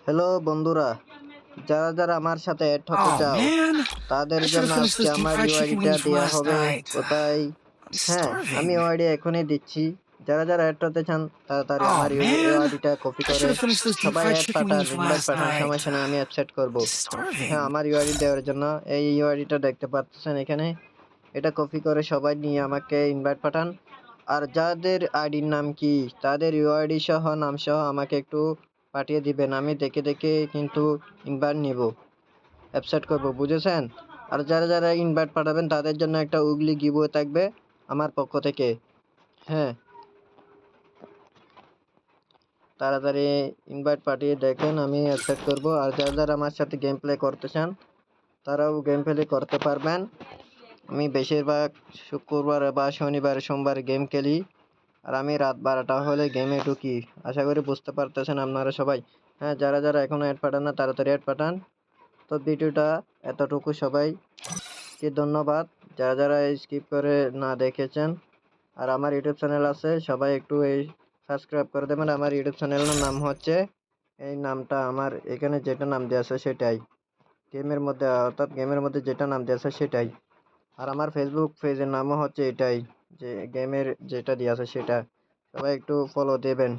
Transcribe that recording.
Hello বন্ধুরা, যারা যারা আমার সাথে অ্যাড হতে Oh চাও man, তাদের I should have জন্য finished আজকে those deep আমার fried chicken ইউআইডিটা wings from দেওয়া last হবে night. কোথায়। I'm হ্যাঁ, আমি starving. ইউআইডি এখনই দিচ্ছি। যারা যারা অ্যাড হতে চান তাড়াতাড়ি Oh আমার man, ইউআইডিটা কপি I should করে have finished those deep সবাই fried অ্যাড chicken পাঠান, wings from ইনভাইট last পাঠান, night. সমস্যা নেই, আমি অ্যাকসেপ্ট করব। I'm হ্যাঁ, starving. আমার ইউআইডি দেওয়ার জন্য এই ইউআইডিটা দেখতে পাচ্ছেন এখানে, এটা কপি করে সবাই নিয়ে আমাকে ইনভাইট পাঠান। আর যাদের আইডির নাম কি তাদের ইউআইডি সহ নাম সহ আমাকে একটু পাঠিয়ে দিবেন, আমি দেখে দেখে কিন্তু ইনভাইট নিব, অ্যাকসেপ্ট করব, বুঝেছেন? আর যারা যারা ইনভাইট পাঠাবেন তাদের জন্য একটা উগলি গিভওয়ে থাকবে আমার পক্ষ থেকে। হ্যাঁ, তাড়াতাড়ি ইনভাইট পাঠিয়ে দেখেন, আমি অ্যাকসেপ্ট করব। আর যারা যারা আমার সাথে গেম প্লে করতে চান তারাও গেম প্লে করতে পারবেন। আমি বেশিরভাগ শুক্রবার বা শনিবার সোমবার গেম খেলি, আর আমি রাত 12টা হলে গেমে ঢুকি। আশা করি বুঝতে পারতেছেন আপনারা সবাই। হ্যাঁ, যারা যারা এখনো অ্যাড পাঠান না তাড়াতাড়ি অ্যাড পাঠান। তো ভিডিওটা এতটুকু, সবাইকে ধন্যবাদ যারা যারা স্কিপ করে না দেখেছেন। আর আমার ইউটিউব চ্যানেল আছে, সবাই একটু এই সাবস্ক্রাইব করে দেবেন। আমার ইউটিউব চ্যানেলের নাম হচ্ছে, এই নামটা আমার এখানে যেটা নাম দেওয়া আছে সেটাই, গেমের মধ্যে, অর্থাৎ গেমের মধ্যে যেটা নাম দেওয়া আছে সেটাই। আর আমার ফেসবুক পেজের নামও হচ্ছে এটাই, যে গেমের যেটা দেওয়া আছে সেটা। সবাই একটু ফলো দেবেন।